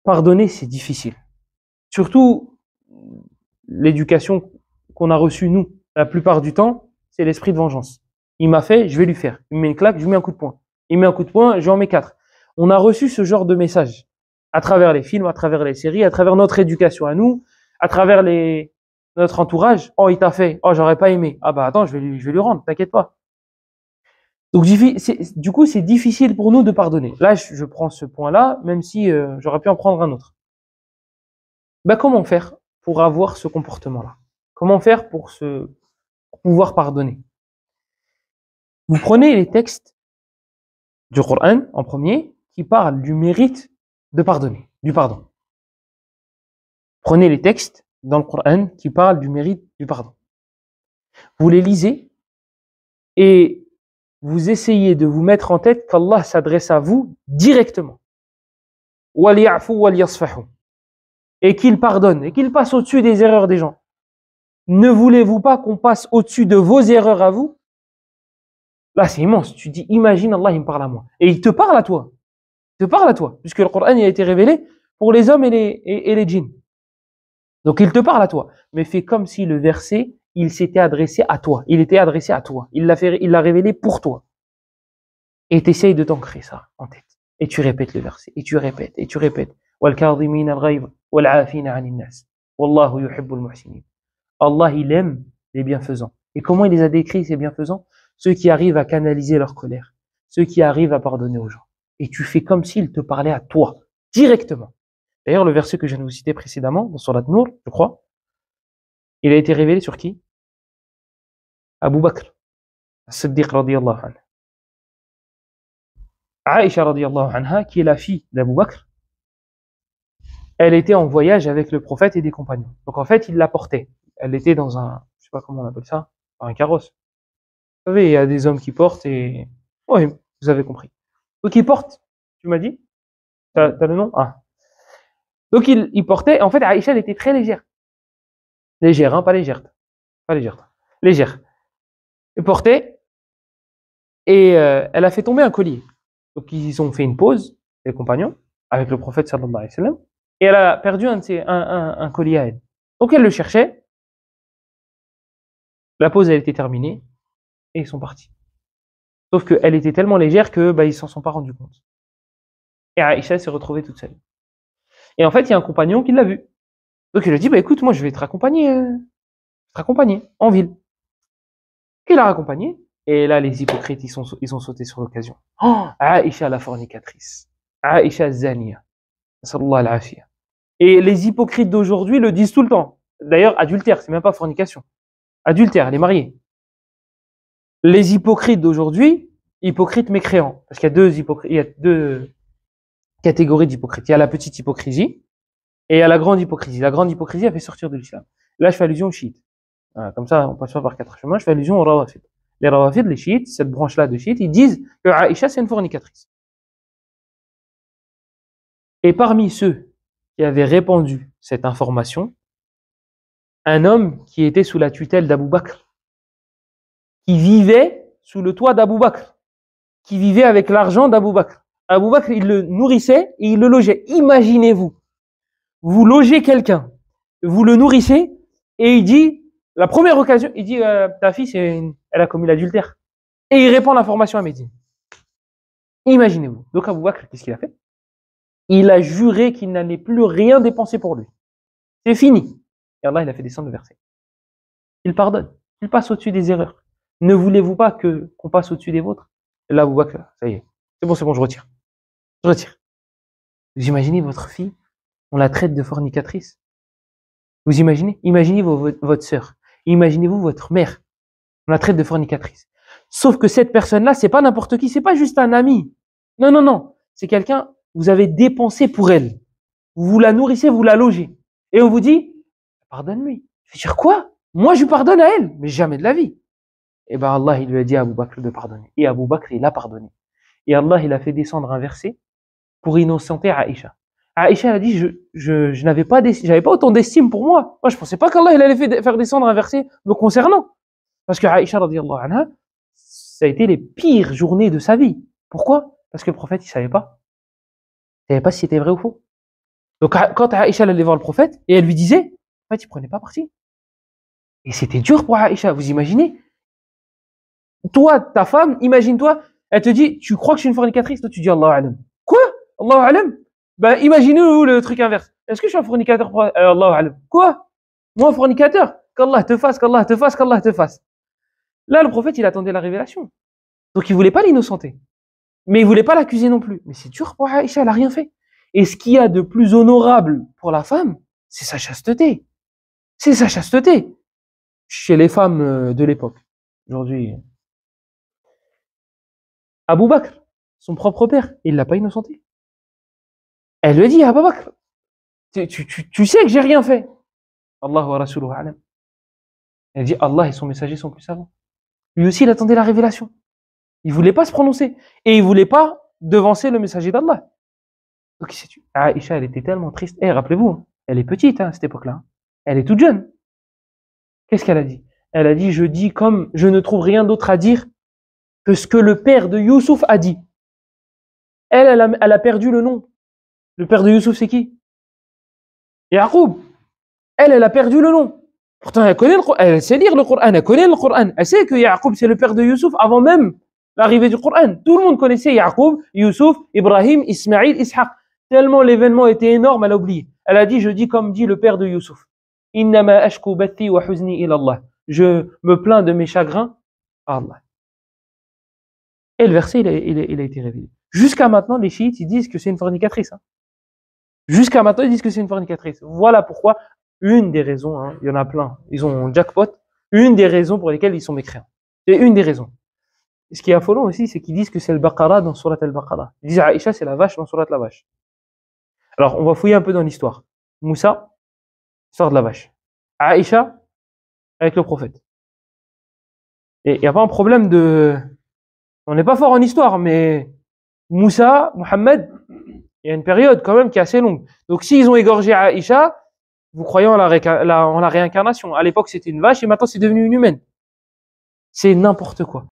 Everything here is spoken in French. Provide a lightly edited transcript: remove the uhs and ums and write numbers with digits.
pardonner, c'est difficile. Surtout, l'éducation qu'on a reçue, nous, la plupart du temps, c'est l'esprit de vengeance. Il m'a fait, je vais lui faire. Il me met une claque, je lui mets un coup de poing. Il met un coup de poing, je lui en mets 4. On a reçu ce genre de message à travers les films, à travers les séries, à travers notre éducation à nous, à travers notre entourage. Oh, il t'a fait. Oh, j'aurais pas aimé. Ah bah attends, je vais lui rendre, t'inquiète pas. Donc du coup, c'est difficile pour nous de pardonner. Là, je prends ce point-là, même si j'aurais pu en prendre un autre. Ben, comment faire pour avoir ce comportement-là? Comment faire pour pouvoir pardonner? Vous prenez les textes du Coran en premier qui parlent du mérite de pardonner, du pardon. Prenez les textes dans le Coran qui parlent du mérite du pardon. Vous les lisez et vous essayez de vous mettre en tête qu'Allah s'adresse à vous directement. وَلْيَعْفُوا وَلْيَصْفَحُوا. Et qu'il pardonne, et qu'il passe au-dessus des erreurs des gens. Ne voulez-vous pas qu'on passe au-dessus de vos erreurs à vous? Là, c'est immense. Tu dis, imagine, Allah, il me parle à moi. Et il te parle à toi. Il te parle à toi. Puisque le Coran, il a été révélé pour les hommes et les djinns. Donc, il te parle à toi. Mais fais comme si le verset, il s'était adressé à toi. Il était adressé à toi. Il l'a révélé pour toi. Et t'essayes de t'ancrer ça en tête. Et tu répètes le verset. Et tu répètes. Et tu répètes. وَالْكَاظِمِينَ الْغَيْظَ وَالْعَافِينَ عَنِ النَّاسِ وَاللَّهُ يُحِبُّ الْمُحْسِنِينَ. Allah, il aime les bienfaisants. Et comment il les a décrits, ces bienfaisants? Ceux qui arrivent à canaliser leur colère. Ceux qui arrivent à pardonner aux gens. Et tu fais comme s'il te parlait à toi, directement. D'ailleurs, le verset que je viens de vous citer précédemment, dans Surat Nour, je crois, il a été révélé sur qui? Abu Bakr, As-Siddiq radiyallahu anhu. Aïcha radiyallahu anha, qui est la fille d'Abu Bakr, elle était en voyage avec le prophète et des compagnons. Donc en fait, il la portait. Elle était dans un, je sais pas comment on appelle ça, un carrosse. Vous savez, il y a des hommes qui portent et... Oui, vous avez compris. Donc il porte, tu m'as dit? T'as le nom? Ah. Donc il portait, en fait, Aïcha, elle était très légère. Légère, hein, pas légère. Pas légère. Légère. Elle portait et elle a fait tomber un collier. Donc ils ont fait une pause, les compagnons, avec le prophète sallallahu alayhi wa sallam, et elle a perdu un collier à elle. Donc elle le cherchait. La pause, elle était terminée et ils sont partis. Sauf qu'elle était tellement légère que ils s'en sont pas rendus compte. Et Aïcha s'est retrouvée toute seule. Et en fait, il y a un compagnon qui l'a vu. Donc il a dit, écoute, moi je vais te raccompagner en ville. Il l'a raccompagné. Et là, les hypocrites, ils ont sauté sur l'occasion. Oh, Aïcha la fornicatrice. Aïcha zania. Sallallahu al-afiyah. Et les hypocrites d'aujourd'hui le disent tout le temps. D'ailleurs, adultère, c'est même pas fornication. Adultère, elle est mariée. Les hypocrites d'aujourd'hui, hypocrites mécréants. Parce qu'il y a deux catégories d'hypocrites. Il y a la petite hypocrisie et il y a la grande hypocrisie. La grande hypocrisie, elle fait sortir de l'islam. Là, je fais allusion aux chiites. Voilà, comme ça, on passe pas par 4 chemins. Je fais allusion aux rawafid. Les rawafid, les chiites, cette branche-là de chiites, ils disent que Aïcha, c'est une fornicatrice. Et parmi ceux qui avaient répandu cette information, un homme qui était sous la tutelle d'Abou Bakr, qui vivait sous le toit d'Abou Bakr, qui vivait avec l'argent d'Abou Bakr. Abou Bakr, il le nourrissait et il le logeait. Imaginez-vous, vous logez quelqu'un, vous le nourrissez et il dit, la première occasion, il dit, ta fille, elle a commis l'adultère. Et il répand l'information à Médine. Imaginez-vous. Donc Abou Bakr, qu'est-ce qu'il a fait? Il a juré qu'il n'allait plus rien dépenser pour lui. C'est fini. Et Allah, il a fait descendre le verset. Il pardonne. Il passe au-dessus des erreurs. Ne voulez-vous pas qu'on passe au-dessus des vôtres? Et là, Abou Bakr, ça y est. C'est bon, je retire. Je retire. Vous imaginez votre fille, on la traite de fornicatrice. Vous imaginez? Imaginez votre sœur. Imaginez-vous votre mère. On la traite de fornicatrice. Sauf que cette personne-là, c'est pas n'importe qui, c'est pas juste un ami. Non, non, non. C'est quelqu'un, vous avez dépensé pour elle. Vous la nourrissez, vous la logez. Et on vous dit, pardonne-lui. Je veux dire quoi? Moi, je pardonne à elle, mais jamais de la vie. Et ben Allah, il lui a dit à Abou Bakr de pardonner. Et Abou Bakr, il a pardonné. Et Allah, il a fait descendre un verset pour innocenter Aïcha. Aïcha, elle a dit, j'avais pas autant d'estime pour moi. Moi, je pensais pas qu'Allah, il allait faire descendre un verset me concernant. Parce que Aïcha, radiyallahu anha, ça a été les pires journées de sa vie. Pourquoi? Parce que le prophète, il savait pas si c'était vrai ou faux. Donc quand Aïcha allait voir le prophète, et elle lui disait, en fait, il prenait pas parti. Et c'était dur pour Aïcha, vous imaginez? Toi, ta femme, imagine-toi, elle te dit, tu crois que je suis une fornicatrice? Toi, tu dis Allahu alam. Quoi? Allahu alam? Ben, imaginez-vous le truc inverse. Est-ce que je suis un fornicateur? Allahu alam. Quoi? Moi, un fornicateur? Qu'Allah te fasse, qu'Allah te fasse, qu'Allah te fasse. Là, le prophète, il attendait la révélation. Donc, il voulait pas l'innocenter. Mais il voulait pas l'accuser non plus. Mais c'est dur pour Aïcha, elle a rien fait. Et ce qu'il y a de plus honorable pour la femme, c'est sa chasteté. C'est sa chasteté. Chez les femmes de l'époque. Aujourd'hui, Abou Bakr, son propre père, il l'a pas innocenté. Elle lui dit, Abou Bakr, tu sais que j'ai rien fait. Allah wa rasuluhu alam. Elle dit, Allah et son messager sont plus savants. Lui aussi, il attendait la révélation. Il voulait pas se prononcer. Et il voulait pas devancer le messager d'Allah. Donc, Aïcha, elle était tellement triste. Eh, rappelez-vous, hein, elle est petite, à cette époque-là. Hein. Elle est toute jeune. Qu'est-ce qu'elle a dit? Elle a dit, je dis comme je ne trouve rien d'autre à dire que ce que le père de Youssouf a dit. Elle a perdu le nom. Le père de Youssouf, c'est qui? Yaqub. Elle a perdu le nom. Pourtant, elle sait lire le Coran, elle connaît le Coran. Elle sait que Yaqub, c'est le père de Youssouf avant même l'arrivée du Coran. Tout le monde connaissait Yaqub, Youssouf, Ibrahim, Ismaïl, Ishaq. Tellement l'événement était énorme, elle a oublié. Elle a dit, je dis comme dit le père de Youssouf. Innama ashku bathi wa huzni ila Allah. Je me plains de mes chagrins à Allah. Et le verset, il a été révélé. Jusqu'à maintenant, les chiites, ils disent que c'est une fornicatrice. Hein. Jusqu'à maintenant, ils disent que c'est une fornicatrice. Voilà pourquoi, une des raisons, hein, il y en a plein, ils ont jackpot, une des raisons pour lesquelles ils sont mécréants. C'est une des raisons. Et ce qui est affolant aussi, c'est qu'ils disent que c'est le Baqara dans Surat al-Baqara. Ils disent Aïcha, c'est la vache dans Surat la vache. Alors, on va fouiller un peu dans l'histoire. Moussa, histoire de la vache. Aïcha, avec le prophète. Et il n'y a pas un problème de... On n'est pas fort en histoire, mais Moussa, Mohammed, il y a une période quand même qui est assez longue. Donc s'ils ont égorgé Aïcha, vous croyez en la réincarnation. À l'époque, c'était une vache et maintenant, c'est devenu une humaine. C'est n'importe quoi.